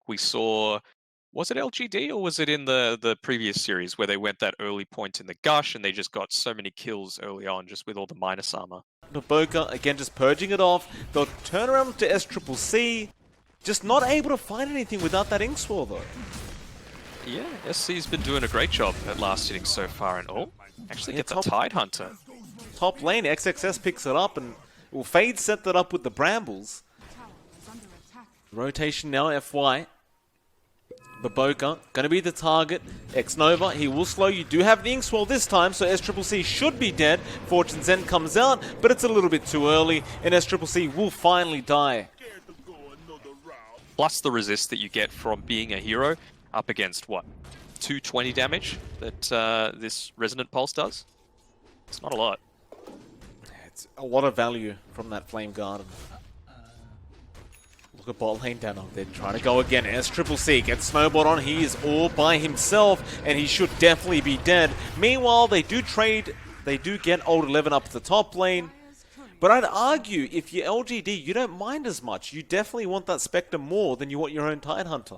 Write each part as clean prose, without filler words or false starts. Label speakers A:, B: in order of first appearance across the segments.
A: we saw, was it LGD or was it in the previous series where they went that early point in the Gush and they just got so many kills early on just with all the minus armor?
B: DeBoca, again, just purging it off. They'll turn around to SCCC. Just not able to find anything without that Ink Swirl, though.
A: Yeah, SC's been doing a great job at last hitting so far, and actually
B: Yeah,
A: get the Tide Hunter.
B: Top lane, XXS picks it up, and Fade set that up with the Brambles. Rotation now, FY. Baboka, gonna be the target. X-Nova, he will slow. You do have the Ink Swirl this time, so SCCC should be dead. Fortune's End comes out, but it's a little bit too early, and SCCC will finally die.
A: Plus the resist that you get from being a hero up against, what, 220 damage that this Resonant Pulse does? It's not a lot.
B: It's a lot of value from that Flame Garden. Look at bot lane Danog. They're trying to go again. SCCC gets snowballed on. He is all by himself, and he should definitely be dead. Meanwhile, they do trade. They do get Old 11 up to the top lane. But I'd argue, if you're LGD, you don't mind as much. You definitely want that Spectre more than you want your own Tide Hunter.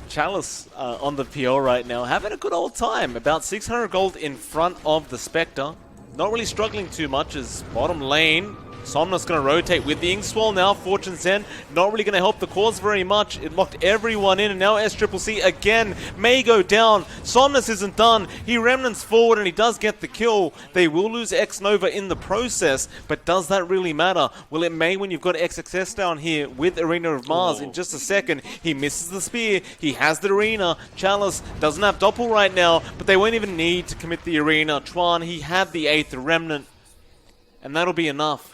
B: Chalice on the PL right now, having a good old time. About 600 gold in front of the Spectre. Not really struggling too much as bottom lane. Somnus going to rotate with the Ink Swirl now. Fortune's End not really going to help the cause very much. It locked everyone in, and now SCCC again may go down. Somnus isn't done. He remnants forward, and he does get the kill. They will lose X-Nova in the process, but does that really matter? Well, it may when you've got XXS down here with Arena of Mars. In just a second, he misses the spear. He has the Arena. Chalice doesn't have Doppel right now, but they won't even need to commit the Arena. Twan, he had the 8th Remnant, and that'll be enough.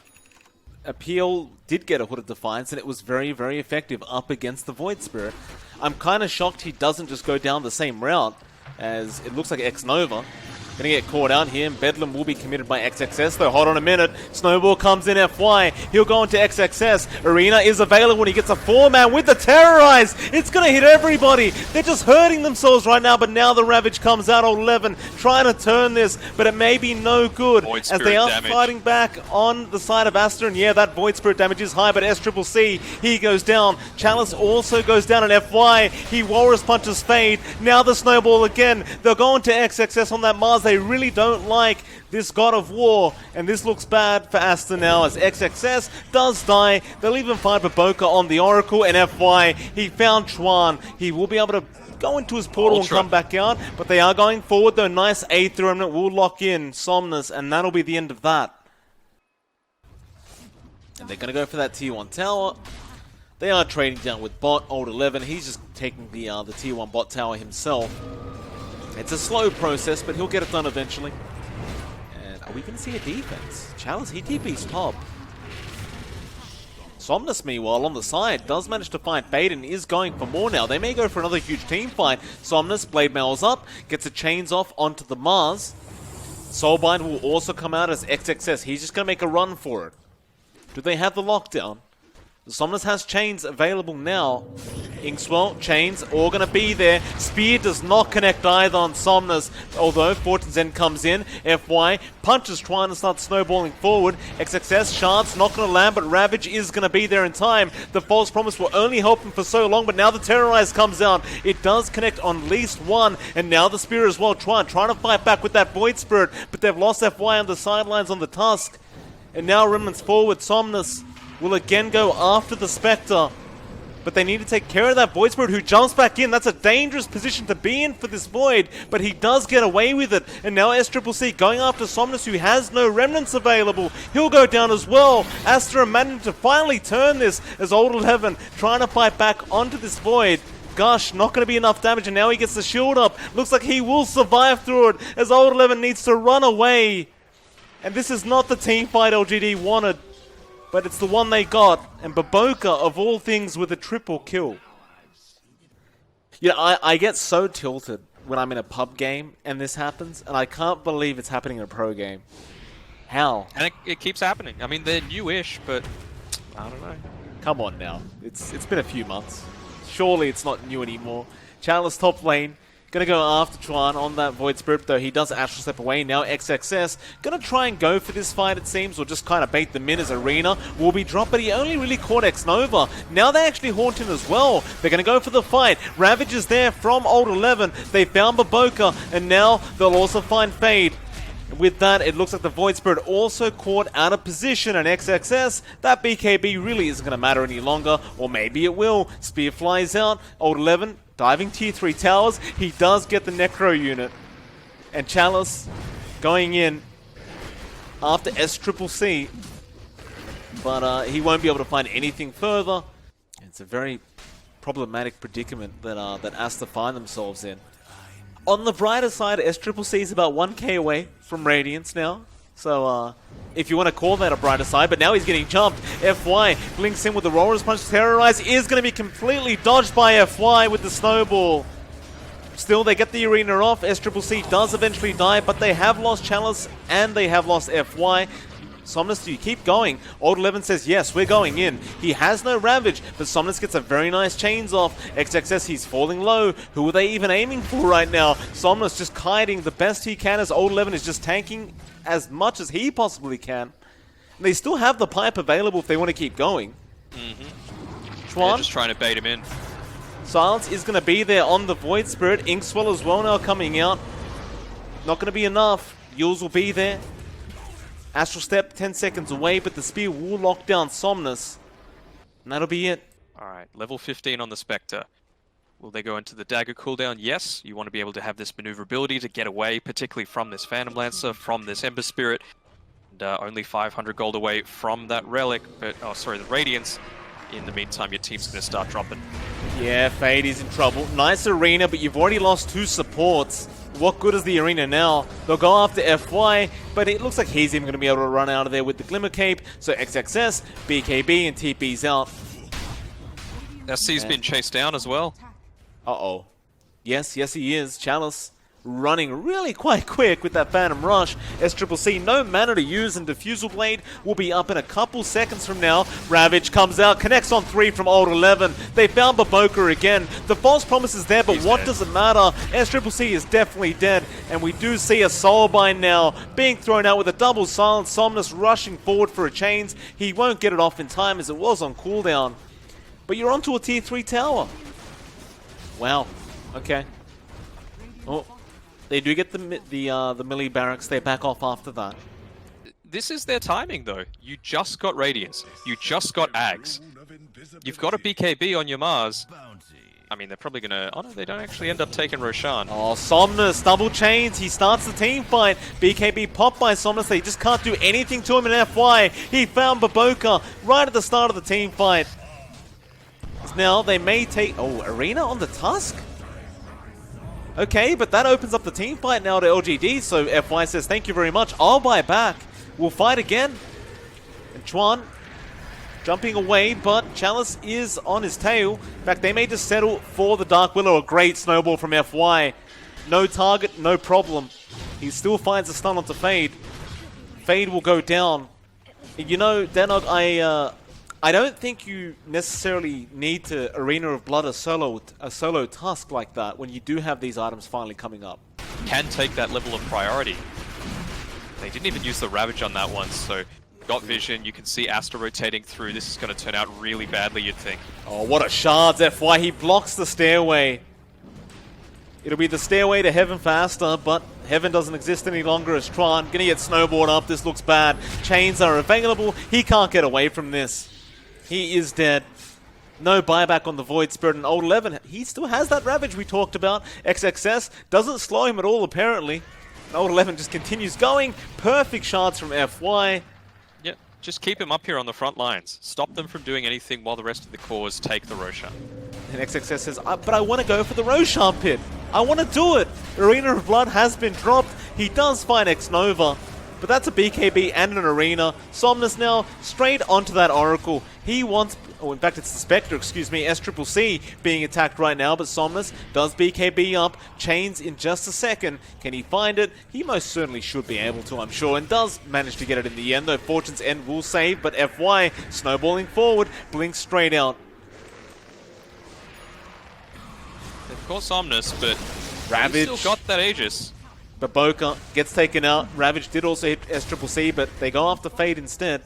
B: Appeal did get a Hood of Defiance, and it was very, very effective up against the Void Spirit. I'm kind of shocked he doesn't just go down the same route, as it looks like X-Nova gonna get caught out here, and Bedlam will be committed by XXS, though. Hold on a minute. Snowball comes in FY. He'll go into XXS. Arena is available, and he gets a 4-man with the Terrorize. It's gonna hit everybody. They're just hurting themselves right now, but now the Ravage comes out. 11 trying to turn this, but it may be no good as they are fighting back on the side of ASTER, and yeah, that Void Spirit damage is high, but SCCC, he goes down. Chalice also goes down in FY. He Walrus punches Fade. Now the Snowball again. They'll go into XXS on that Mars. They really don't like this God of War, and this looks bad for ASTER now as XXS does die. They'll even find Baboka on the Oracle, and FY, he found Chuan. He will be able to go into his portal and come back out, but they are going forward though. Nice 8th Remnant will lock in Somnus, and that'll be the end of that. And they're going to go for that tier 1 tower. They are trading down with bot, Old 11. He's just taking the tier 1 bot tower himself. It's a slow process, but he'll get it done eventually. And are we going to see a defense? Chalice, he TP's top. Somnus, meanwhile, on the side, does manage to find Fade and is going for more now. They may go for another huge team fight. Somnus, Blade Mail's up, gets a chains off onto the Mars. Soulbind will also come out as XXS. He's just going to make a run for it. Do they have the lockdown? Somnus has chains available now. Ink Swirl, chains, all going to be there. Spear does not connect either on Somnus, although Fortune's End comes in. FY punches trying to start snowballing forward. XXS, Shards not going to land, but Ravage is going to be there in time. The False Promise will only help him for so long, but now the Terrorize comes out. It does connect on at least one, and now the Spear as well. Trying to fight back with that Void Spirit, but they've lost FY on the sidelines on the Tusk. And now Remnants forward. Somnus will again go after the Spectre, but they need to take care of that Void Spirit who jumps back in. That's a dangerous position to be in for this Void, but he does get away with it. And now SCCC going after Somnus, who has no Remnants available. He'll go down as well. ASTER managed to finally turn this as Old 11 trying to fight back onto this Void. Gosh, not going to be enough damage, and now he gets the shield up. Looks like he will survive through it as Old 11 needs to run away. And this is not the team fight LGD wanted, but it's the one they got, and Baboka, of all things, with a triple kill. You know, I get so tilted when I'm in a pub game and this happens, and I can't believe it's happening in a pro game. How?
A: And it keeps happening. I mean, they're newish, but I don't know.
B: Come on now. It's been a few months. Surely it's not new anymore. Chalice top lane. Gonna go after Chuan on that Void Spirit, though he does Astral Step away. Now XXS gonna try and go for this fight, it seems, or just kind of bait them in as Arena will be dropped, but he only really caught X-Nova. Now they actually haunt him as well. They're gonna go for the fight. Ravage is there from Old 11. They found Baboka, and now they'll also find Fade. With that, it looks like the Void Spirit also caught out of position, and XXS, that BKB really isn't going to matter any longer, or maybe it will. Spear flies out, Old 11 diving tier 3 towers, he does get the Necro unit. And Chalice going in after SCCC, but he won't be able to find anything further. It's a very problematic predicament that ASTER find themselves in. On the brighter side, SCCC is about 1k away from Radiance now. So, if you want to call that a brighter side, but now he's getting jumped. FY blinks in with the Rollers Punch. Terrorize is going to be completely dodged by FY with the Snowball. Still, they get the arena off. SCCC does eventually die, but they have lost Chalice and they have lost FY. Somnus, do you keep going? Old 11 says, yes, we're going in. He has no Ravage, but Somnus gets a very nice chains off. XXS, he's falling low. Who are they even aiming for right now? Somnus just kiting the best he can as Old 11 is just tanking as much as he possibly can. And they still have the pipe available if they want to keep going.
A: They're just trying to bait him in.
B: Silence is going to be there on the Void Spirit. Inkswell as well now coming out. Not going to be enough. Yules will be there. Astral Step 10 seconds away, but the Spear will lock down Somnus. And that'll be it.
A: Alright, level 15 on the Spectre. Will they go into the Dagger cooldown? Yes. You want to be able to have this maneuverability to get away, particularly from this Phantom Lancer, from this Ember Spirit. And only 500 gold away from that Relic, but, oh sorry, the Radiance. In the meantime, your team's going to start dropping.
B: Yeah, Fade is in trouble. Nice arena, but you've already lost 2 supports. What good is the arena now? They'll go after FY, but it looks like he's even going to be able to run out of there with the Glimmer Cape. So XXS, BKB, and TP's out.
A: SC's been chased down as well.
B: Uh-oh. Yes, he is. Chalice running really quite quick with that Phantom Rush. SCCC, no mana to use, and Diffusal Blade will be up in a couple seconds from now. Ravage comes out, connects on 3 from Old 11. They found Baboka again. The false promise is there, but
A: He's
B: what
A: dead.
B: does it matter? SCCC is definitely dead, and we do see a Soulbind now being thrown out with a double silence. Somnus rushing forward for a chains. He won't get it off in time as it was on cooldown. But you're onto a tier 3 tower. Wow. Okay. Oh. They do get the melee barracks. They back off after that.
A: This is their timing, though. You just got Radiance. You just got Ags. You've got a BKB on your Mars. I mean, they're probably going to... Oh, no, they don't actually end up taking Roshan.
B: Oh, Somnus, double chains. He starts the team fight. BKB popped by Somnus. They just can't do anything to him in FY. He found Baboka right at the start of the team fight. Now, they may take... Oh, Arena on the Tusk? Okay, but that opens up the team fight now to LGD, so FY says, thank you very much, I'll buy back. We'll fight again. And Chuan jumping away, but Chalice is on his tail. In fact, they may just settle for the Dark Willow. A great snowball from FY. No target, no problem. He still finds a stun onto Fade. Fade will go down. You know, Danog, I don't think you necessarily need to Arena of Blood a solo task like that when you do have these items finally coming up.
A: Can take that level of priority. They didn't even use the Ravage on that one, so got vision. You can see ASTER rotating through. This is going to turn out really badly, you'd think.
B: Oh, what a shards, FY. He blocks the stairway. It'll be the stairway to heaven for ASTER, but heaven doesn't exist any longer as Tron. Gonna get snowboard up. This looks bad. Chains are available. He can't get away from this. He is dead. No buyback on the Void Spirit, and Old 11, he still has that Ravage we talked about. XXS doesn't slow him at all, apparently. And Old 11 just continues going. Perfect shards from FY.
A: Yeah, just keep him up here on the front lines. Stop them from doing anything while the rest of the cores take the Roshan.
B: And XXS says, but I want to go for the Roshan pit. I want to do it. Arena of Blood has been dropped. He does find X-Nova. But that's a BKB and an Arena. Somnus now straight onto that Oracle. He wants... Oh, in fact, it's the Spectre, excuse me. SCCC being attacked right now, but Somnus does BKB up. Chains in just a second. Can he find it? He most certainly should be able to, I'm sure, and does manage to get it in the end, though Fortune's End will save, but FY snowballing forward, blinks straight out.
A: Of course, Somnus, but
B: Ravage.
A: He's still got that Aegis.
B: Baboka gets taken out. Ravage did also hit SCCC, but they go after Fade instead.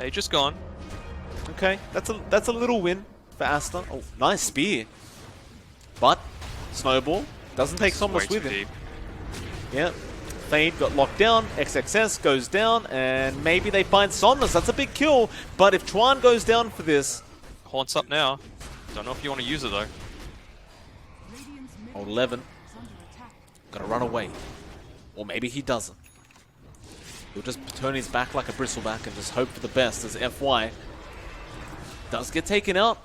A: Aegis gone.
B: Okay, that's a little win for ASTER. Oh, nice spear. But Snowball doesn't take Somnus with him.
A: Deep.
B: Yeah. Fade got locked down. XXS goes down, and maybe they find Somnus. That's a big kill. But if Chuan goes down for this,
A: Haunts up now. Don't know if you want to use it though.
B: old 11 gotta run away, or maybe he doesn't. He'll just turn his back like a bristleback and just hope for the best as FY does get taken out.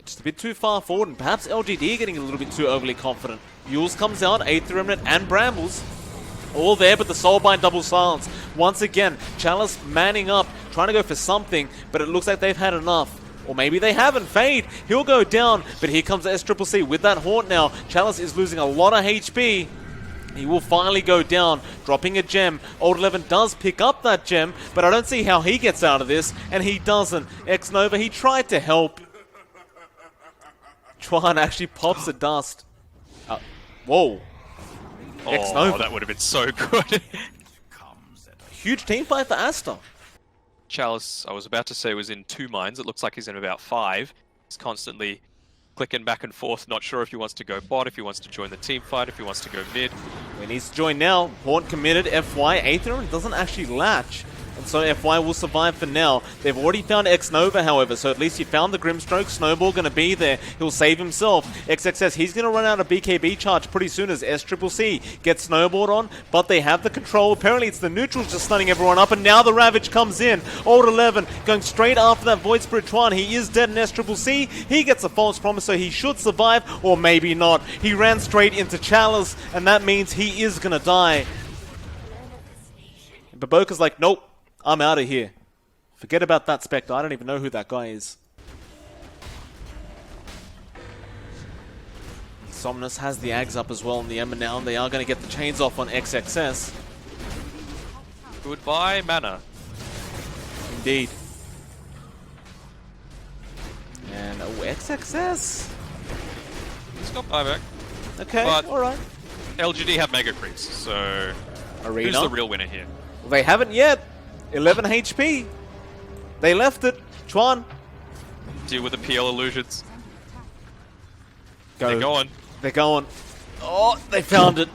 B: Just a bit too far forward, and perhaps LGD getting a little bit too overly confident. Yules comes out, 8th Remnant and Brambles. All there, but the Soulbind double silence. Once again, Chalice manning up, trying to go for something, but it looks like they've had enough. Or maybe they haven't. Fade, he'll go down, but here comes SCCC with that Haunt now. Chalice is losing a lot of HP. He will finally go down, dropping a gem. Old 11 does pick up that gem, but I don't see how he gets out of this, and he doesn't. X-Nova, he tried to help. Chuan actually pops a dust. Whoa.
A: Oh,
B: X-Nova.
A: that would have been so good.
B: Huge team fight for ASTER.
A: Chalice, I was about to say, was in 2 mines. It looks like he's in about 5. He's constantly clicking back and forth, not sure if he wants to go bot, if he wants to join the team fight, if he wants to go mid.
B: He needs to join now. Haunt committed. FY, Aether doesn't actually latch. And so FY will survive for now. They've already found X-Nova, however, so at least he found the Grimstroke. Snowball going to be there. He'll save himself. XXS, he's going to run out of BKB charge pretty soon as SCCC gets snowballed on, but they have the control. Apparently it's the neutrals just stunning everyone up, and now the Ravage comes in. Old 11 going straight after that Void Spirit Chuan. He is dead in SCCC. He gets a false promise, so he should survive, or maybe not. He ran straight into Chalice, and that means he is going to die. Baboka's like, nope. I'm out of here. Forget about that Spectre. I don't even know who that guy is. Somnus has the Ags up as well in the Ember now. They are going to get the chains off on XXS.
A: Goodbye, mana.
B: Indeed. And XXS.
A: He's got buyback.
B: Okay,
A: But-
B: alright.
A: LGD have mega creeps, so
B: Arena.
A: who's the real winner here?
B: They haven't yet. 11 HP. They left it. Chuan.
A: Deal with the PL illusions.
B: Go.
A: They're going.
B: They're going. Oh, they found it.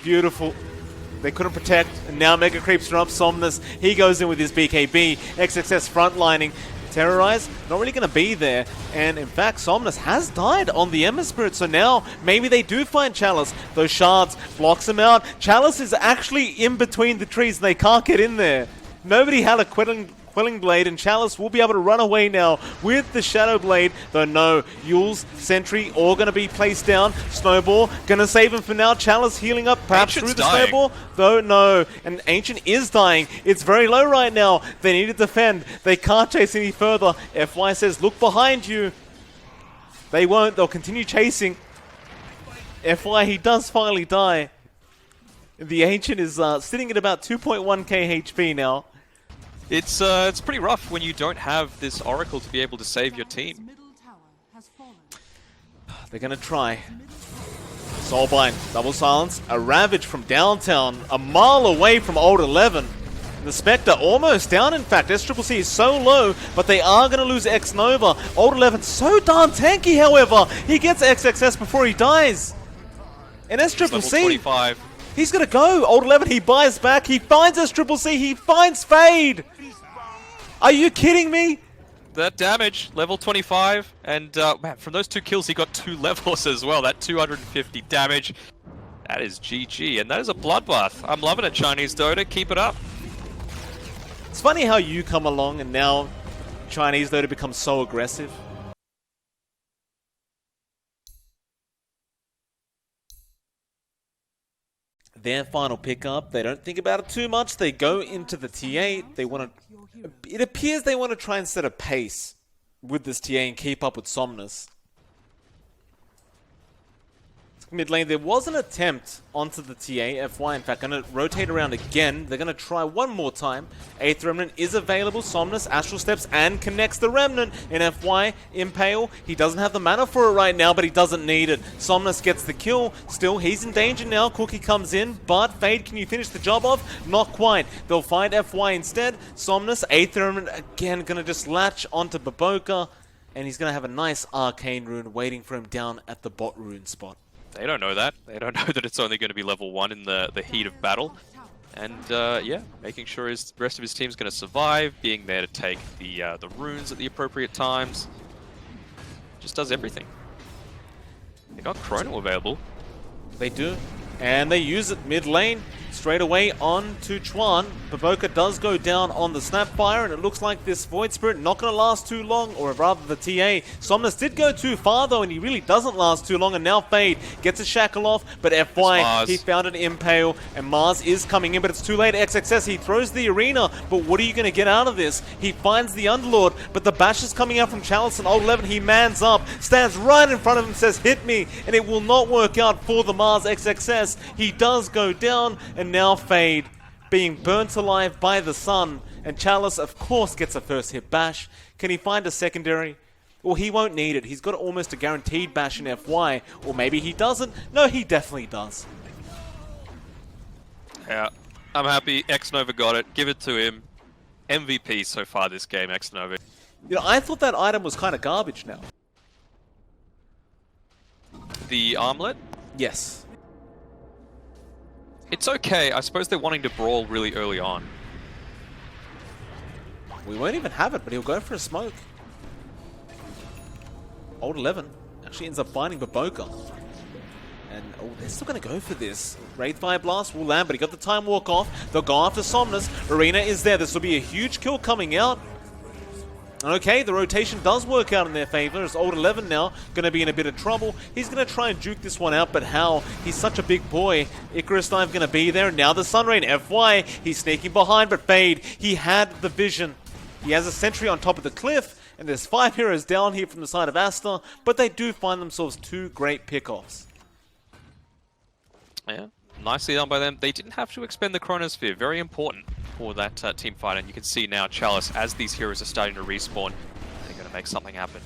B: Beautiful. They couldn't protect, and now Mega Creeps are up. Somnus, he goes in with his BKB. XXS frontlining. Terrorize, not really going to be there. And in fact, Somnus has died on the Ember Spirit, so now maybe they do find Chalice. Those shards blocks him out. Chalice is actually in between the trees, and they can't get in there. Nobody had a Quelling Blade, and Chalice will be able to run away now with the Shadow Blade. Though no, Yules, Sentry, all going to be placed down. Snowball, going to save him for now. Chalice healing up, perhaps
A: Ancient's
B: through the
A: dying.
B: Snowball. Though no, and Ancient is dying. It's very low right now. They need to defend. They can't chase any further. FY says, look behind you. They won't. They'll continue chasing. FY, he does finally die. The Ancient is sitting at about 2.1k HP now.
A: It's pretty rough when you don't have this Oracle to be able to save your team.
B: They're going to try. Soulbind, double silence, a Ravage from downtown, a mile away from Old 11. The Spectre almost down, in fact. SCCC is so low, but they are going to lose X-Nova. Old 11 so darn tanky, however. He gets XXS before he dies. And
A: Level
B: SCCC,
A: 25.
B: he's going to go. Old 11, he buys back. He finds SCCC. He finds Fade. Are you kidding me?
A: That damage, level 25, and man, from those 2 kills he got 2 levels as well. That 250 damage, that is GG, and that is a bloodbath. I'm loving it, Chinese Dota. Keep it up.
B: It's funny how you come along and now Chinese Dota becomes so aggressive. Their final pickup, they don't think about it too much. They go into the T8. They want to. It appears they want to try and set a pace with this TA and keep up with Somnus. Mid lane, there was an attempt onto the TA. FY, in fact, going to rotate around again. They're going to try one more time. 8th Remnant is available. Somnus, Astral Steps, and connects the Remnant. In FY, Impale, he doesn't have the mana for it right now, but he doesn't need it. Somnus gets the kill. Still, he's in danger now. Cookie comes in, but Fade, can you finish the job off? Not quite. They'll find FY instead. Somnus, 8th Remnant, again, going to just latch onto Baboka, and he's going to have a nice Arcane Rune waiting for him down at the bot rune spot.
A: They don't know that. They don't know that it's only going to be level 1 in the heat of battle. And yeah, making sure the rest of his team's going to survive, being there to take the runes at the appropriate times. Just does everything. They got Chrono available.
B: They do. And they use it mid lane. Straight away on to Chuan. Baboka does go down on the Snapfire, and it looks like this Void Spirit not going to last too long, or rather the TA. Somnus did go too far though, and he really doesn't last too long, and now Fade gets a shackle off, but FY, he found an Impale, and Mars is coming in, but it's too late. XXS, he throws the arena, but what are you going to get out of this? He finds the Underlord, but the bash is coming out from Chalice, and Old 11, he mans up, stands right in front of him, says hit me, and it will not work out for the Mars XXS. He does go down, and now Fade being burnt alive by the sun, and Chalice of course gets a first hit bash. Can he find a secondary? Well, he won't need it. He's got almost a guaranteed bash in FY, or maybe he doesn't. No, he definitely does.
A: Yeah, I'm happy. X-Nova got it. Give it to him. MVP so far this game, X-Nova.
B: You know, I thought that item was kind of garbage now.
A: The armlet?
B: Yes.
A: It's okay. I suppose they're wanting to brawl really early on.
B: We won't even have it, but he'll go for a smoke. Old 11 actually ends up finding Baboka. And oh, they're still going to go for this. Wraithfire Blast will land, but he got the Time Walk off. They'll go after Somnus. Arena is there. This will be a huge kill coming out. Okay, the rotation does work out in their favor, as Old 11 now going to be in a bit of trouble. He's going to try and juke this one out, but how? He's such a big boy. Icarus Dive going to be there. Now the Sunrain, FY, he's sneaking behind, but Fade, he had the vision. He has a sentry on top of the cliff, and there's 5 heroes down here from the side of ASTER, but they do find themselves 2 great pickoffs.
A: Yeah, nicely done by them. They didn't have to expend the Chronosphere, very important for that team fight, and you can see now Chalice, as these heroes are starting to respawn, they're going to make something happen.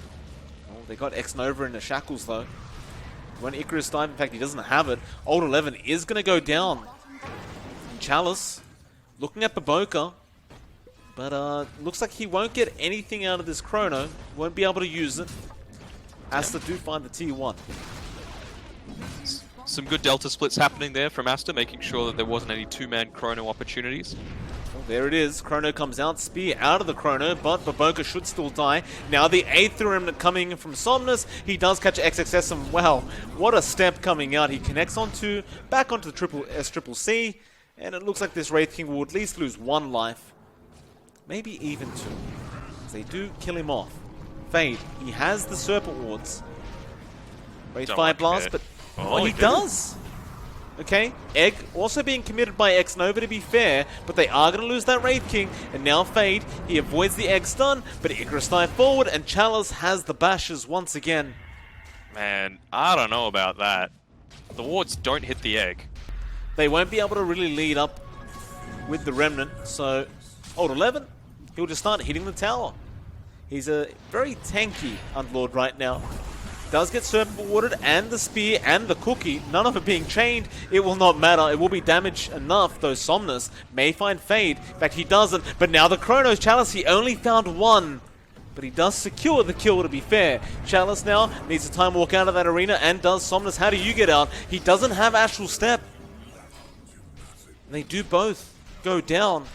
B: Oh, they got X-Nova in the shackles though. When Icarus Dive, in fact, he doesn't have it. Old 11 is going to go down. And Chalice, looking at Baboka, but looks like he won't get anything out of this Chrono. Won't be able to use it. ASTER do find the T1.
A: Some good Delta splits happening there from ASTER, making sure that there wasn't any 2-man Chrono opportunities.
B: Well, there it is. Chrono comes out, spear out of the Chrono, but Baboka should still die. Now the 8th Remnant coming in from Somnus. He does catch XXS, and wow, what a step coming out. He connects back onto the SCCC, and it looks like this Wraith King will at least lose 1 life. Maybe even 2. They do kill him off. Fade, he has the Serpent Wards. Wraithfire Blast, but oh, he does! Okay, Egg also being committed by X-Nova to be fair, but they are going to lose that Wraith King, and now Fade, he avoids the Egg stun, but Icarus Dive forward, and Chalice has the bashes once again.
A: Man, I don't know about that. The wards don't hit the Egg.
B: They won't be able to really lead up with the Remnant, so Old 11, he'll just start hitting the tower. He's a very tanky Underlord right now. Does get Serpent Warded, and the Spear, and the Cookie, none of it being chained. It will not matter. It will be damage enough, though Somnus may find Fade. In fact, he doesn't. But now the Chronos Chalice, he only found 1. But he does secure the kill, to be fair. Chalice now needs a Time Walk out of that arena, and does Somnus. How do you get out? He doesn't have Astral Step. They do both go down.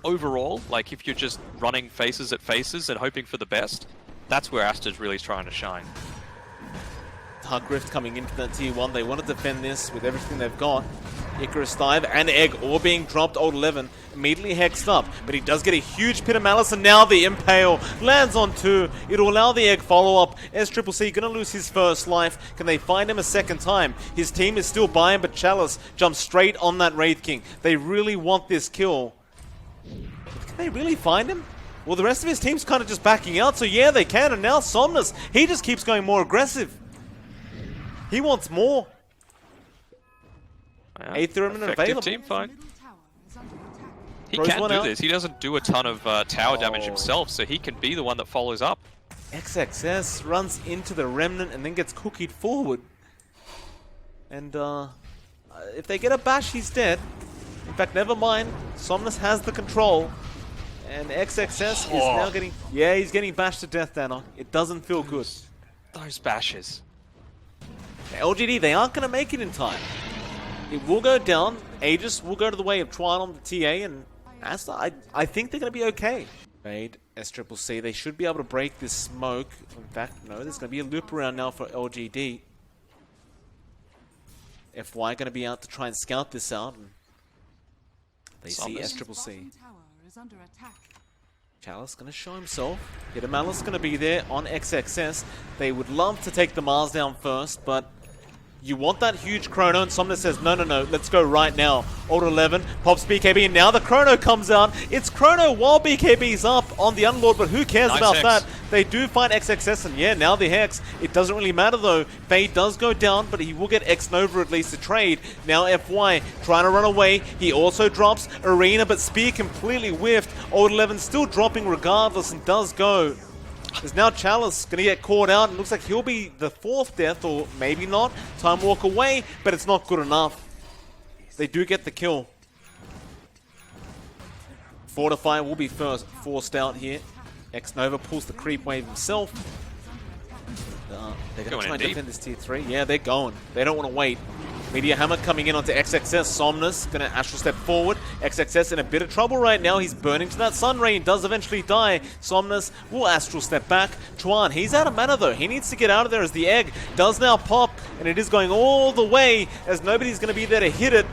A: Overall, like if you're just running faces at faces and hoping for the best, that's where ASTER's really trying to shine.
B: Dark Rift coming into that tier 1. They want to defend this with everything they've got. Icarus Dive and Egg all being dropped. Old 11 immediately hexed up, but he does get a huge Pit of Malice, and now the Impale lands on 2. It'll allow the Egg follow-up. SCCC gonna lose his first life. Can they find him a second time? His team is still by him, but Chalice jumps straight on that Wraith King. They really want this kill. But can they really find him? Well, the rest of his team's kind of just backing out, so yeah, they can. And now Somnus, he just keeps going more aggressive. He wants more.
A: Yeah,
B: 8th element
A: effective
B: available.
A: team fight. He
B: Throws
A: can
B: one
A: do
B: out.
A: this. He doesn't do a ton of tower damage himself, so he can be the one that follows up.
B: XXS runs into the remnant and then gets cookied forward. And if they get a bash, he's dead. In fact, never mind. Somnus has the control. And XXS is now getting... Yeah, he's getting bashed to death, Danog. It doesn't feel good.
A: Those bashes.
B: LGD, they aren't going to make it in time. It will go down. Aegis will go to the way of Twan on the TA, and ASTER, I think they're going to be okay. Raid, SCCC, they should be able to break this smoke. In fact, no, there's going to be a loop around now for LGD. FY going to be out to try and scout this out. And they see SCCC. Chalice going to show himself. Malice going to be there on XXS. They would love to take the Mars down first, but you want that huge chrono, and Somnus says, no, let's go right now. Ult 11, pops BKB, and now the chrono comes out. It's chrono while BKB's up on the Unlord, but who cares about that? They do find XXS, and yeah, now the Hex. It doesn't really matter though. Fade does go down, but he will get X Nova at least to trade. Now FY trying to run away. He also drops Arena, but Spear completely whiffed. Ult 11 still dropping regardless, and does go. There's now Chalice going to get caught out. It looks like he'll be the 4th death, or maybe not. Time walk away, but it's not good enough. They do get the kill. Fortify will be forced out here. X-Nova pulls the creep wave himself. They're going to try and defend this tier 3. Yeah, they're going. They don't want to wait. Meteor Hammer coming in onto XXS. Somnus going to astral step forward. XXS in a bit of trouble right now. He's burning to that Sun Ray and does eventually die. Somnus will astral step back. Twan, he's out of mana though. He needs to get out of there as the egg does now pop. And it is going all the way as nobody's going to be there to hit it.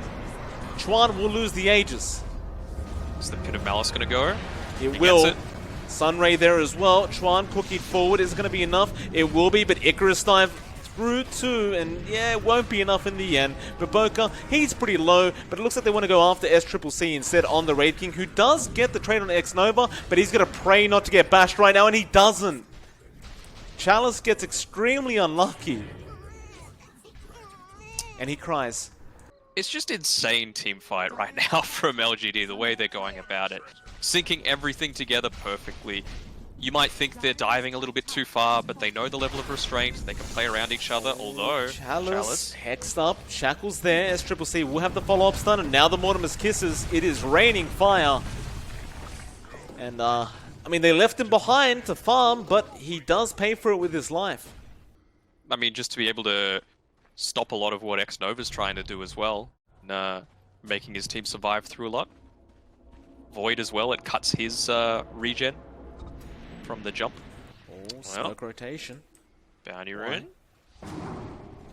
B: Twan will lose the Aegis.
A: Is the Pit of Malice going to go?
B: It will. Sunray there as well. Twan cookied forward. Is it going to be enough? It will be, but Icarus dive through too, and yeah, it won't be enough in the end. But Boca, he's pretty low, but it looks like they want to go after SCCC instead on the Wraith King, who does get the trade on X Nova, but he's going to pray not to get bashed right now, and he doesn't. Chalice gets extremely unlucky. And he cries.
A: It's just insane team fight right now from LGD, the way they're going about it. Syncing everything together perfectly. You might think they're diving a little bit too far, but they know the level of restraint. They can play around each other, although...
B: Chalice hexed up. Shackles there. SCCC will have the follow-up stun, and now the Mortimer's Kisses. It is raining fire. And, I mean, they left him behind to farm, but he does pay for it with his life.
A: I mean, just to be able to stop a lot of what X Nova's trying to do as well, and, making his team survive through a lot. Void as well, it cuts his regen from the jump.
B: Oh, smoke rotation.
A: Bounty rune.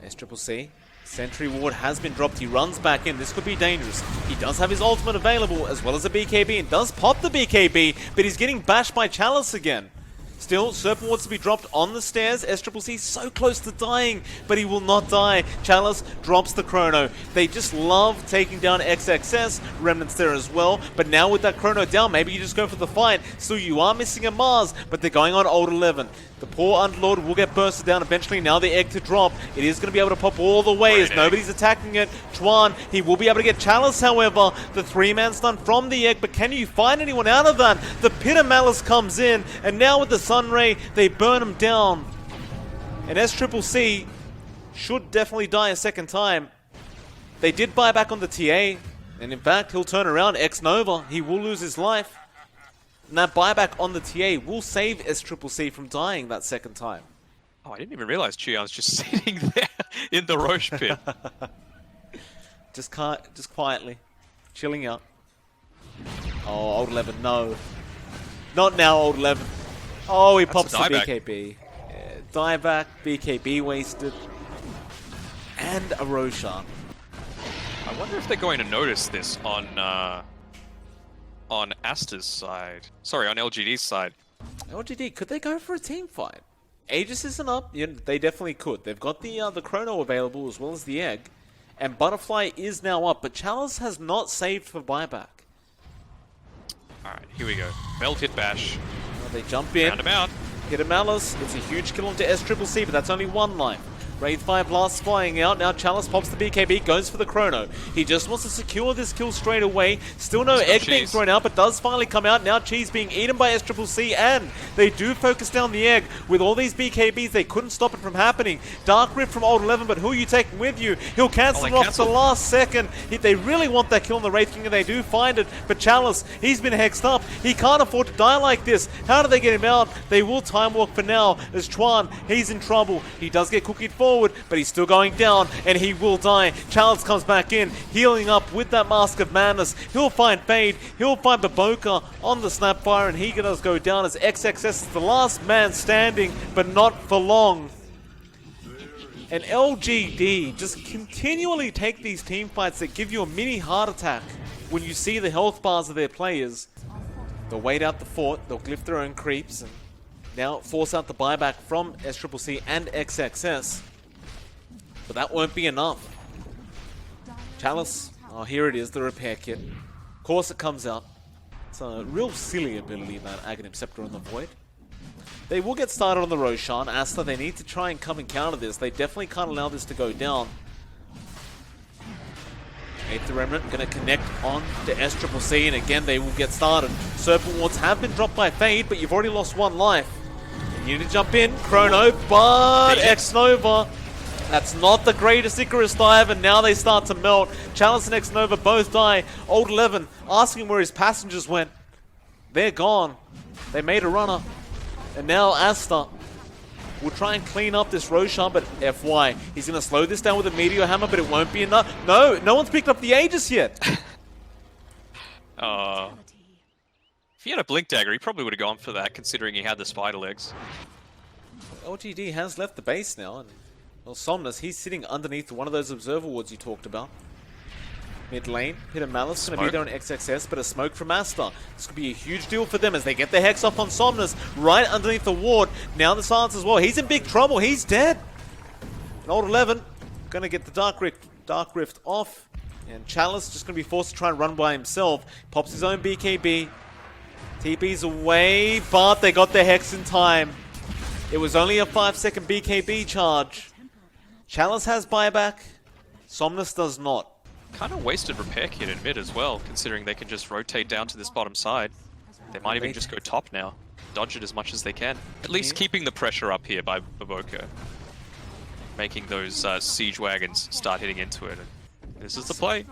B: SCCC. Sentry Ward has been dropped. He runs back in. This could be dangerous. He does have his ultimate available as well as a BKB and does pop the BKB, but he's getting bashed by Chalice again. Still, Serpent wants to be dropped on the stairs. SCCC so close to dying, but he will not die. Chalice drops the Chrono. They just love taking down XXS. Remnants there as well. But now with that Chrono down, maybe you just go for the fight. Still, you are missing a Mars, but they're going on Ult 11. The poor Underlord will get bursted down eventually. Now the egg to drop. It is going to be able to pop all the way as nobody's attacking it. Twan, he will be able to get Chalice, however. The 3-man stun from the egg, but can you find anyone out of that? The Pit of Malice comes in, and now with the Sunray, they burn him down. And SCCC should definitely die a second time. They did buy back on the TA, and in fact, he'll turn around X Nova. He will lose his life. And that buyback on the TA will save SCCC from dying that second time.
A: Oh, I didn't even realize Chion's just sitting there in the Roche pit.
B: just quietly, chilling out. Oh, Ult 11, no. Not now, Ult 11. Oh, he pops the BKB. Yeah, dieback, BKB wasted. And a Roshan.
A: I wonder if they're going to notice this on ASTER's side. Sorry, on LGD's side.
B: LGD, could they go for a team fight? Aegis isn't up. Yeah, they definitely could. They've got the Chrono available as well as the egg. And Butterfly is now up, but Chalice has not saved for buyback.
A: Alright, here we go. Melt hit bash.
B: Well, they jump in.
A: Round him out.
B: Hit a Malice. It's a huge kill onto SCCC, but that's only one life. Wraith 5 blasts flying out. Now Chalice pops the BKB, goes for the chrono. He just wants to secure this kill straight away. Still no egg being thrown out, but does finally come out. Now Cheese being eaten by SCCC, and they do focus down the egg. With all these BKBs, they couldn't stop it from happening. Dark Rift from Old 11, but who are you taking with you? He'll cancel it off at the last second. They really want that kill on the Wraith King, and they do find it. But Chalice, he's been hexed up. He can't afford to die like this. How do they get him out? They will time walk for now, as Chuan, he's in trouble. He does get cookied forward, but he's still going down, and he will die. Chalice comes back in, healing up with that Mask of Madness. He'll find Fade, he'll find Baboka on the Snapfire, and he does go down as XXS is the last man standing, but not for long. And LGD just continually take these team fights that give you a mini heart attack when you see the health bars of their players. They'll wait out the fort, they'll glyph their own creeps, and now force out the buyback from SCCC and XXS. But that won't be enough. Chalice, oh here it is, the repair kit. Of course it comes out. It's a real silly ability in that Aghanim Scepter on the Void. They will get started on the Roshan. ASTER, they need to try and come and counter this. They definitely can't allow this to go down. Aether Remnant going to connect on to SCCC, and again they will get started. Serpent Wards have been dropped by Fade, but you've already lost one life. You need to jump in, Chrono, but X-Nova. That's not the greatest Icarus dive, and now they start to melt. Chalice and X-Nova both die. Old 11 asking where his passengers went. They're gone. They made a runner. And now ASTER will try and clean up this Roshan, but FY. He's going to slow this down with a Meteor Hammer, but it won't be enough. No one's picked up the Aegis yet.
A: If he had a Blink Dagger, he probably would have gone for that, considering he had the spider legs.
B: LGD has left the base now, and well, Somnus, he's sitting underneath one of those observer wards you talked about. Mid lane, Pit of Malice going to be there on XXS, but a smoke from ASTER. This could be a huge deal for them as they get the Hex off on Somnus right underneath the ward. Now the Silence as well. He's in big trouble. He's dead. And Old 11 going to get the Dark Rift off. And Chalice just going to be forced to try and run by himself. Pops his own BKB. TP's away, but they got the Hex in time. It was only a 5-second BKB charge. Chalice has buyback. Somnus does not.
A: Kind of wasted repair kit in mid as well, considering they can just rotate down to this bottom side. They might even just go top now. Dodge it as much as they can. At least keeping the pressure up here by Baboka. Making those siege wagons start hitting into it. And this is the play.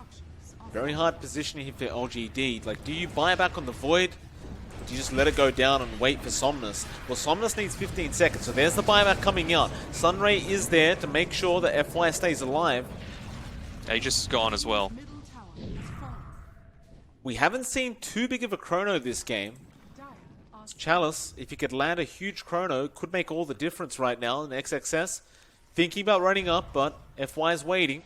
B: Very hard positioning here for LGD. Like, do you buy back on the Void? Or do you just let it go down and wait for Somnus? Well, Somnus needs 15 seconds, so there's the buyback coming out. Sunray is there to make sure that FY stays alive.
A: Aegis is gone as well.
B: We haven't seen too big of a chrono this game. Chalice, if you could land a huge chrono, could make all the difference right now in XXS. Thinking about running up, but FY is waiting.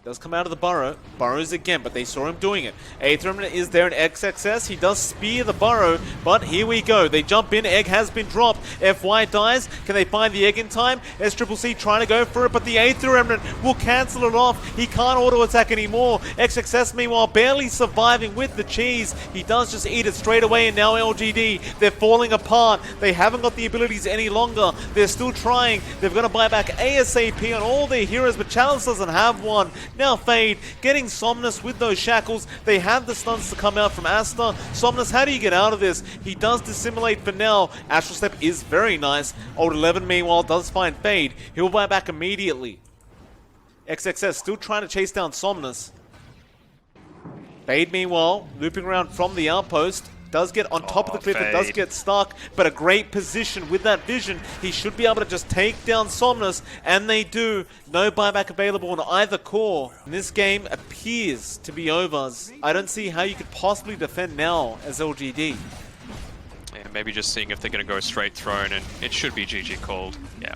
B: Does come out of the burrow. Burrows again, but they saw him doing it. Aether Remnant is there in XXS. He does spear the burrow, but here we go. They jump in. Egg has been dropped. FY dies. Can they find the egg in time? SCCC trying to go for it, but the Aether Remnant will cancel it off. He can't auto-attack anymore. XXS, meanwhile, barely surviving with the cheese. He does just eat it straight away, and now LGD, they're falling apart. They haven't got the abilities any longer. They're still trying. They've got to buy back ASAP on all their heroes, but Chalice doesn't have one. Now Fade getting Somnus with those shackles. They have the stuns to come out from ASTER. Somnus, how do you get out of this? He does dissimulate for now. Astral Step is very nice. Old 11, meanwhile, does find Fade. He'll buy back immediately. XXS still trying to chase down Somnus. Fade, meanwhile, looping around from the outpost. Does get on top of the cliff, it does get stuck, but a great position with that vision. He should be able to just take down Somnus, and they do. No buyback available on either core. And this game appears to be over. I don't see how you could possibly defend now as LGD.
A: Yeah, maybe just seeing if they're going to go straight throne, and it should be GG called. Yeah.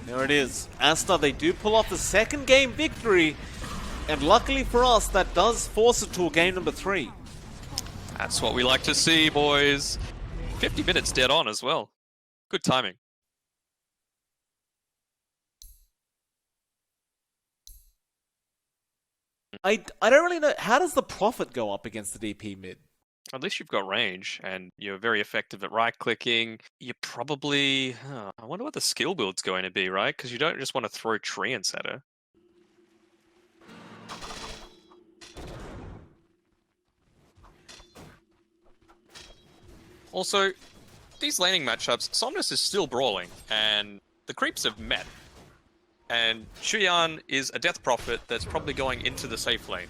B: There it is. ASTER, they do pull off the second game victory, and luckily for us, that does force it to a game number 3.
A: That's what we like to see, boys. 50 minutes dead on as well. Good timing.
B: I don't really know. How does the profit go up against the DP mid?
A: At least you've got range, and you're very effective at right-clicking. You're probably... I wonder what the skill build's going to be, right? Because you don't just want to throw treants at her. Also, these laning matchups, Somnus is still brawling, and the creeps have met. And Shuyan is a Death Prophet that's probably going into the safe lane.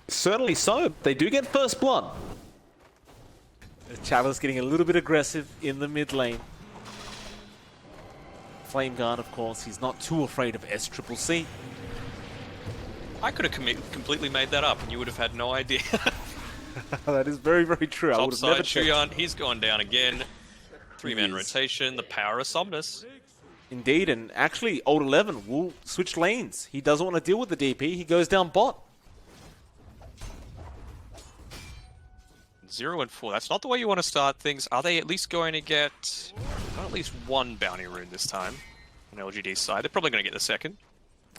B: Certainly so. They do get first blood. Chalice getting a little bit aggressive in the mid lane. Flame Guard, of course, he's not too afraid of SCCC.
A: I could have completely made that up, and you would have had no idea.
B: That is very, very true. I would have never checked.
A: Shuyan, he's gone down again. 3-man rotation, the power of Somnus.
B: Indeed, and actually, Old 11 will switch lanes. He doesn't want to deal with the DP. He goes down bot.
A: 0 and 4. That's not the way you want to start things. Are they at least going to get at least one bounty rune this time on LGD's side? They're probably going to get the second.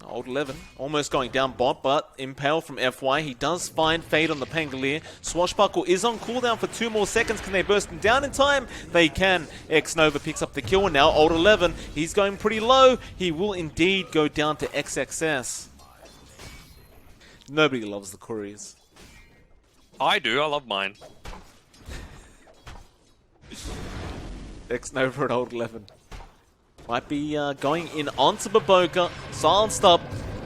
B: Old 11 almost going down bot, but Impale from FY. He does find Fade on the Pangolier. Swashbuckle is on cooldown for 2 more seconds. Can they burst him down in time? They can. X-Nova picks up the kill, and now Old 11. He's going pretty low. He will indeed go down to XXS. Nobody loves the couriers.
A: I do. I love mine.
B: X-Nova at Old 11. Might be going in onto Baboka. Silenced up.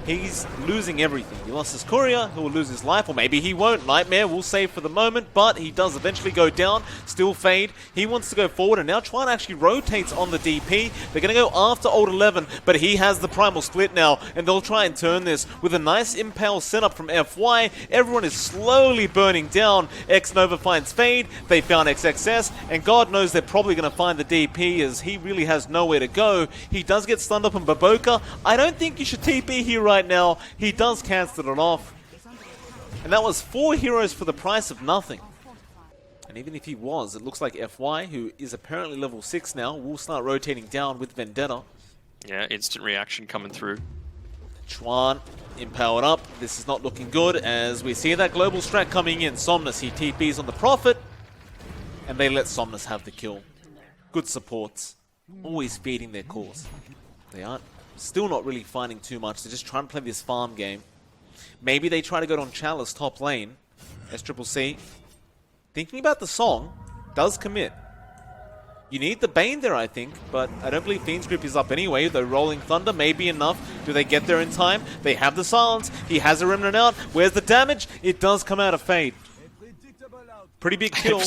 B: He's losing everything. He lost his courier, he will lose his life, or maybe he won't. Nightmare will save for the moment, but he does eventually go down. Still Fade. He wants to go forward, and now Chuan actually rotates on the DP. They're going to go after Old 11, but he has the primal split now, and they'll try and turn this with a nice Impale setup from FY. Everyone is slowly burning down. X-Nova finds Fade. They found XXS, and God knows they're probably going to find the DP as he really has nowhere to go. He does get stunned up on Baboka. I don't think you should TP here right now. He does cancel it off. And that was 4 heroes for the price of nothing. And even if he was, it looks like FY, who is apparently level 6 now, will start rotating down with Vendetta.
A: Yeah, instant reaction coming through.
B: Chuan empowered up. This is not looking good as we see that global strat coming in. Somnus, he TPs on the Prophet, and they let Somnus have the kill. Good supports. Always feeding their cause. They aren't still not really finding too much. They're just trying to play this farm game. Maybe they try to go on Chalice top lane. SCCC, thinking about the song, does commit. You need the Bane there, I think, but I don't believe Fiend's Grip is up anyway, though Rolling Thunder may be enough. Do they get there in time? They have the silence. He has a Remnant out. Where's the damage? It does come out of Fade. Pretty big kill.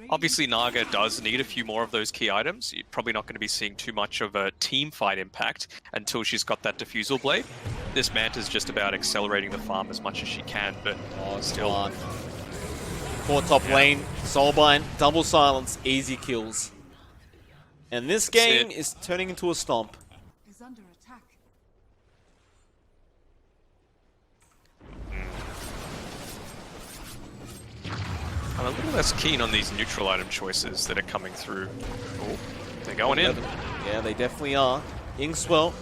A: Obviously, Naga does need a few more of those key items. You're probably not going to be seeing too much of a team fight impact until she's got that Diffusal Blade. This Manta's just about accelerating the farm as much as she can, but still.
B: Poor top lane, Soulbind, double silence, easy kills. And this game is turning into a stomp.
C: Is under attack.
A: I'm a little less keen on these neutral item choices that are coming through. Oh, they're going in.
B: Yeah, they definitely are. Inkswell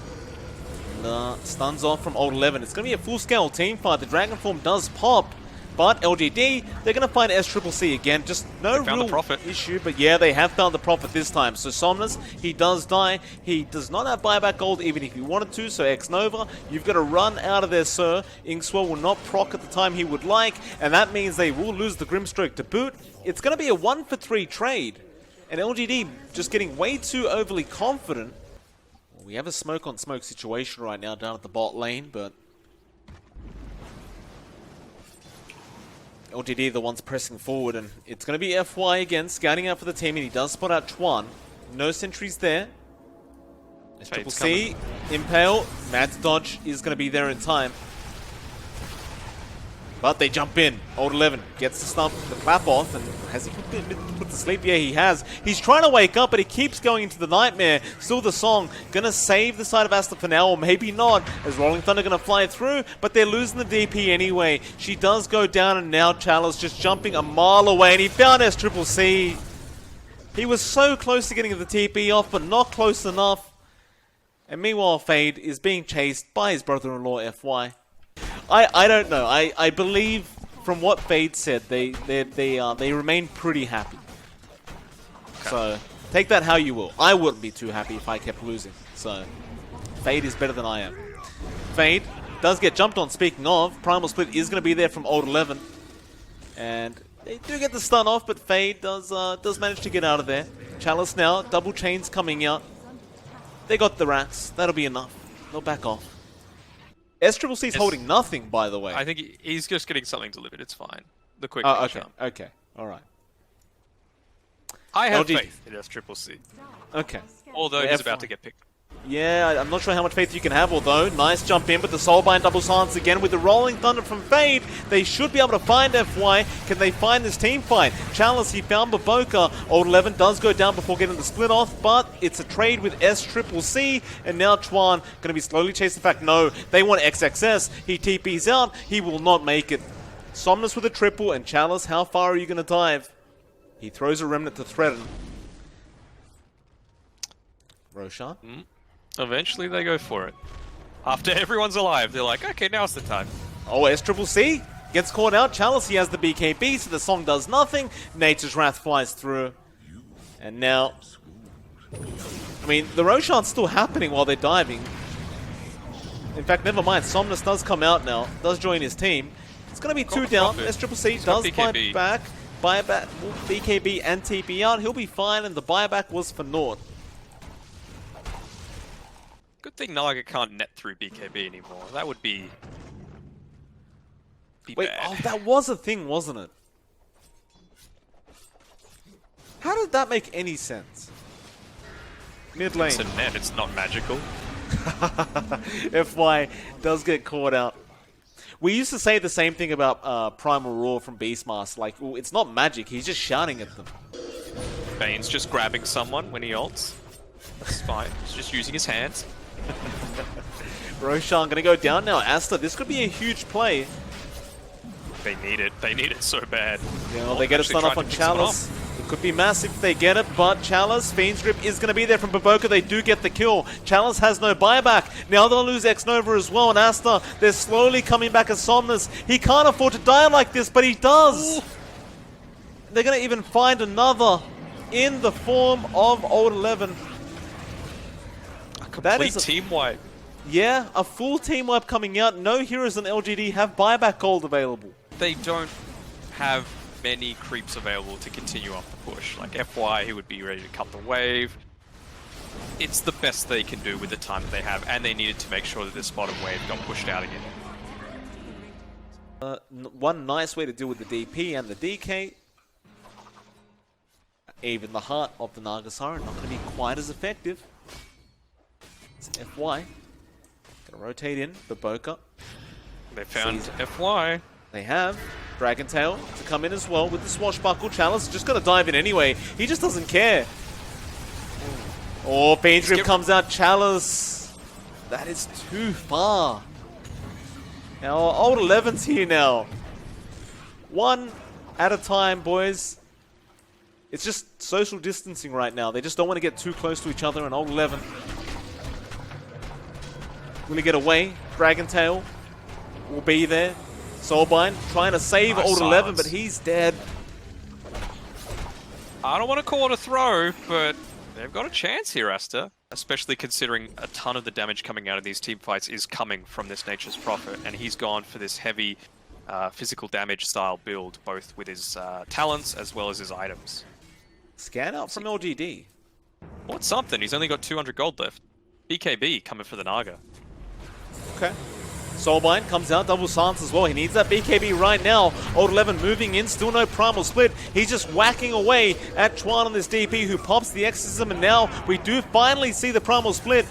B: stuns off from Old 11. It's going to be a full-scale team fight. The Dragon Form does pop, but LGD, they're going to find SCCC again. Just no real issue, but yeah, they have found the Prophet this time. So Somnus, he does die. He does not have buyback gold even if he wanted to, so X-Nova, you've got to run out of there, sir. Inkswell will not proc at the time he would like, and that means they will lose the Grimstroke to boot. It's going to be a 1-for-3 trade, and LGD just getting way too overly confident. Well, we have a smoke-on-smoke situation right now down at the bot lane, but LGD are the ones pressing forward, and it's going to be FY again, scouting out for the team, and he does spot out Chuan. No sentries there. SCCC, Impale, Mad Dodge is going to be there in time. But they jump in. Old 11 gets the stump, the clap off, and has he put to sleep? Yeah, he has. He's trying to wake up, but he keeps going into the Nightmare. Still the song. Gonna save the side of ASTER for now, or maybe not, as Rolling Thunder gonna fly through, but they're losing the DP anyway. She does go down, and now Chalice just jumping a mile away, and he found SCCC. He was so close to getting the TP off, but not close enough. And meanwhile, Fade is being chased by his brother-in-law, FY. I don't know. I believe from what Fade said, they remain pretty happy.
A: Okay.
B: So take that how you will. I wouldn't be too happy if I kept losing. So Fade is better than I am. Fade does get jumped on. Speaking of, Primal Split is going to be there from Old 11, and they do get the stun off, but Fade does manage to get out of there. Chalice now, double chains coming out. They got the racks. That'll be enough. They'll back off. SCC's holding nothing, by the way.
A: I think he's just getting something delivered. It's fine. The quick
B: okay, okay, all right.
A: I have
B: LGD.
A: faith in SCCC.
B: Okay.
A: Although he's about to get picked.
B: Yeah, I'm not sure how much faith you can have, although. Nice jump in, but the Soulbind double silence again with the Rolling Thunder from Fade. They should be able to find FY. Can they find this team fight? Chalice, he found Baboka. Old 11 does go down before getting the split off, but it's a trade with SCCC, and now Chuan going to be slowly chasing back. No, they want XXS. He TPs out. He will not make it. Somnus with a triple, and Chalice, how far are you going to dive? He throws a Remnant to threaten. Roshan?
A: Eventually they go for it. After everyone's alive, they're like, okay, now's the time.
B: Oh, SCCC gets caught out. Chalice, he has the BKB, so the song does nothing. Nature's Wrath flies through. And now... I mean, the Roshan's still happening while they're diving. In fact, never mind. Somnus does come out now. Does join his team. It's going to be two down. SCCC does fight back. Buyback, BKB and TP out. He'll be fine, and the buyback was for naught.
A: Good thing Naga can't net through BKB anymore. That would be
B: Wait,
A: bad.
B: oh, that was a thing, wasn't it? How did that make any sense? Mid lane.
A: It's a net, it's not magical.
B: FY does get caught out. We used to say the same thing about Primal Roar from Beastmaster. Like, well, it's not magic, he's just shouting at them.
A: Bane's just grabbing someone when he ults. That's fine. He's just using his hands.
B: Roshan gonna go down now. ASTER, this could be a huge play.
A: They need it. They need it so bad.
B: Yeah, well, they get a stun off on Chalice. It could be massive if they get it, but Chalice, Fiend's Grip is going to be there from Baboka. They do get the kill. Chalice has no buyback. Now they'll lose X-Nova as well, and ASTER, they're slowly coming back as Somnus. He can't afford to die like this, but he does. Ooh. They're going to even find another in the form of Old 11.
A: That is a team wipe.
B: Yeah, a full team wipe coming out. No heroes in LGD have buyback gold available.
A: They don't have many creeps available to continue off the push. Like FY, he would be ready to cut the wave. It's the best they can do with the time that they have, and they needed to make sure that this bottom wave got pushed out again.
B: One nice way to deal with the DP and the DK. Even the heart of the Nagasara, not going to be quite as effective. It's FY. Gonna rotate in, Baboka.
A: They found FY.
B: They have Dragon Tail to come in as well with the Swashbuckle. Chalice just gonna dive in anyway. He just doesn't care. Oh, Fiend's Grip comes out. Chalice. That is too far. Now, Old 11's here now. One at a time, boys. It's just social distancing right now. They just don't want to get too close to each other, and Old 11 will he get away? Dragon Tail will be there. Soulbind trying to save Old 11, but he's dead.
A: I don't want to call it a throw, but they've got a chance here, ASTER. Especially considering a ton of the damage coming out of these team fights is coming from this Nature's Prophet, and he's gone for this heavy physical damage style build, both with his talents as well as his items.
B: Scan out from LGD.
A: What's something? He's only got 200 gold left. BKB coming for the Naga.
B: Okay. Soulbind comes out, double silence as well. He needs that BKB right now. Old 11 moving in, still no Primal Split. He's just whacking away at Chuan on this DP who pops the Exorcism, and now we do finally see the Primal Split.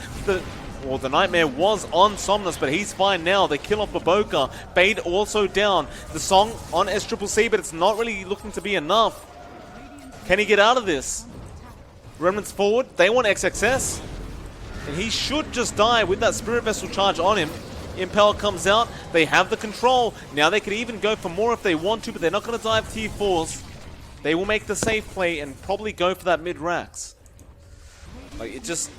B: Well, the Nightmare was on Somnus, but he's fine now. They kill off Baboka. Bade also down. The song on SCCC, but it's not really looking to be enough. Can he get out of this? Remnants forward. They want XXS. And he should just die with that Spirit Vessel charge on him. Impel comes out. They have the control. Now they could even go for more if they want to, but they're not going to dive tier 4s. They will make the safe play and probably go for that mid-racks. Like, it just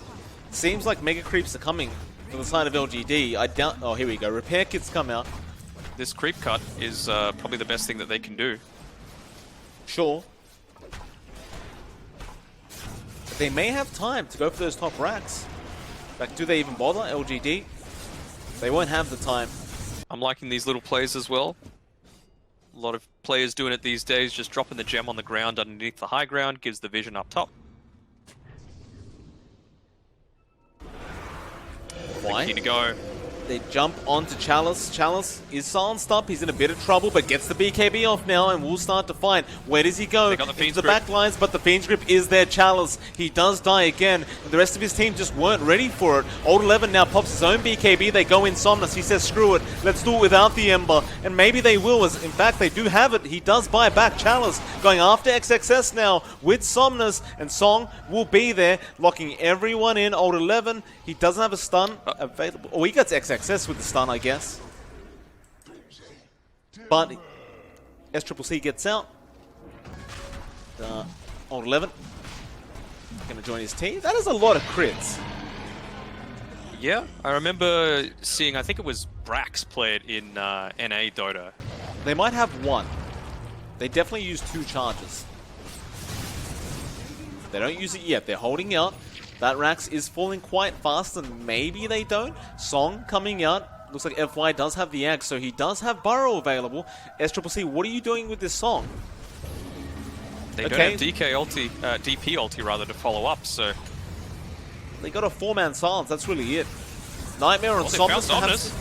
B: seems like mega creeps are coming from the side of LGD. I doubt... Oh, here we go. Repair kits come out.
A: this creep cut is probably the best thing that they can do.
B: Sure. But they may have time to go for those top racks. In fact, do they even bother? LGD? They won't have the time.
A: I'm liking these little plays as well. A lot of players doing it these days, just dropping the gem on the ground underneath the high ground, gives the vision up top.
B: Why?
A: Key to go.
B: They jump onto Chalice. Chalice is silenced up. He's in a bit of trouble, but gets the BKB off now and will start to find. Where does he go?
A: They got the Fiend's
B: Into the back lines, but the Fiend's Grip is there. Chalice. He does die again. And the rest of his team just weren't ready for it. Old 11 now pops his own BKB. They go in Somnus. He says, screw it. Let's do it without the Ember. And maybe they will, as in fact they do have it. He does buy back Chalice. Going after XXS now with Somnus. And Song will be there, locking everyone in. Old 11. He doesn't have a stun available. Oh, he gets XXS with the stun, I guess. But SCCC gets out. Old 11 going to join his team. That is a lot of crits.
A: Yeah, I remember seeing, I think it was Brax play it in NA Dota.
B: They might have one. They definitely use 2 charges. They don't use it yet. They're holding out. That Rax is falling quite fast, and maybe they don't. Song coming out. Looks like FY does have the axe, so he does have Burrow available. SCCC, what are you doing with this Song?
A: They don't have DP ulti rather to follow up, so...
B: They got a 4-man silence, that's really it. Nightmare on Somnus, perhaps.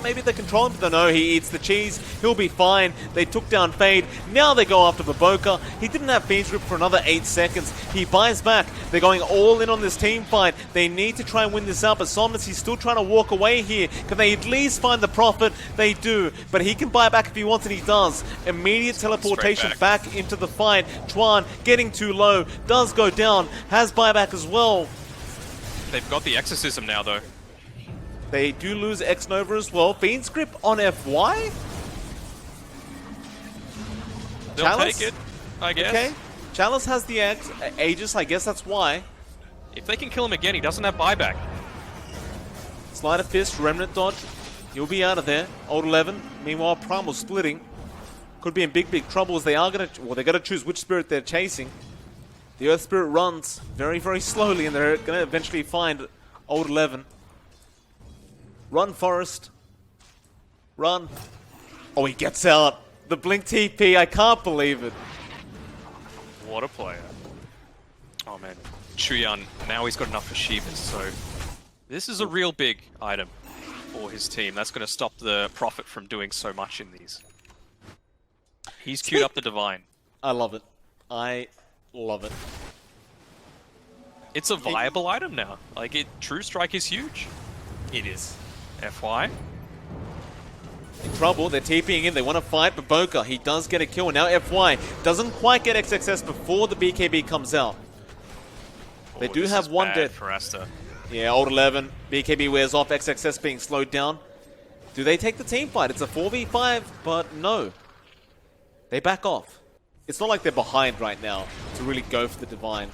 B: Maybe they control him, but no, he eats the cheese. He'll be fine. They took down Fade. Now they go after Baboka. He didn't have Fiend's Grip for another 8 seconds. He buys back. They're going all in on this team fight. They need to try and win this out, but Somnus, he's still trying to walk away here. Can they at least find the Prophet? They do, but he can buy back if he wants, and he does. Immediate teleportation back into the fight. Chuan getting too low. Does go down. Has buyback as well.
A: They've got the Exorcism now, though.
B: They do lose X-Nova as well. Fiend's Grip on FY?
A: They'll
B: Chalice?
A: take it, I guess.
B: Okay. Chalice has the X. Aegis, I guess that's why.
A: If they can kill him again, he doesn't have buyback.
B: Sleight of Fist, Remnant Dodge. He'll be out of there. Old 11. Meanwhile, Primal splitting. Could be in big trouble as they are going to... Well, they're going to choose which spirit they're chasing. The Earth Spirit runs very, very slowly, and they're going to eventually find Old 11. Run, Forest. Run. Oh, he gets out. The Blink TP, I can't believe it.
A: What a player. Oh, man. Chuyan, now he's got enough for Shivas, so... This is a real big item for his team. That's going to stop the Prophet from doing so much in these. He's queued up the Divine.
B: I love it. I love it.
A: It's a viable item now. Like, True Strike is huge.
B: It is.
A: FY.
B: In trouble, they're TPing in, they want to fight Baboka. He does get a kill, and now FY doesn't quite get XXS before the BKB comes out. They do have one death.
A: For ASTER.
B: Yeah, Old 11, BKB wears off, XXS being slowed down. Do they take the team fight? It's a 4v5, but no. They back off. It's not like they're behind right now to really go for the Divine.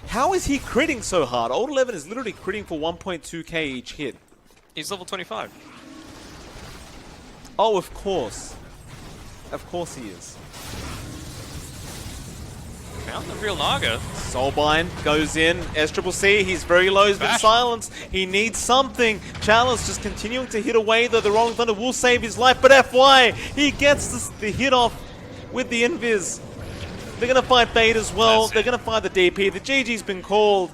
B: How is he critting so hard? Old 11 is literally critting for 1.2k each hit.
A: He's level 25.
B: Oh, of course. Of course he is.
A: Found the real Naga.
B: Soulbind goes in. SCCC, he's very low, he's been silenced. He needs something. Chalice just continuing to hit away, though the Rolling Thunder will save his life. But FY, he gets the hit off with the Invis. They're going to fight Fade as well. They're going to fight the DP. The GG's been called.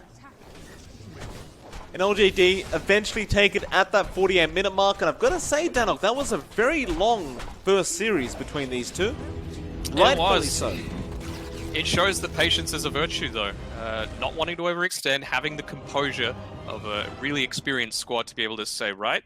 B: And LGD eventually take it at that 48-minute mark. And I've got to say, Danog, that was a very long first series between these two. Rightfully so.
A: It shows that patience is a virtue, though. Not wanting to overextend, having the composure of a really experienced squad to be able to say, right,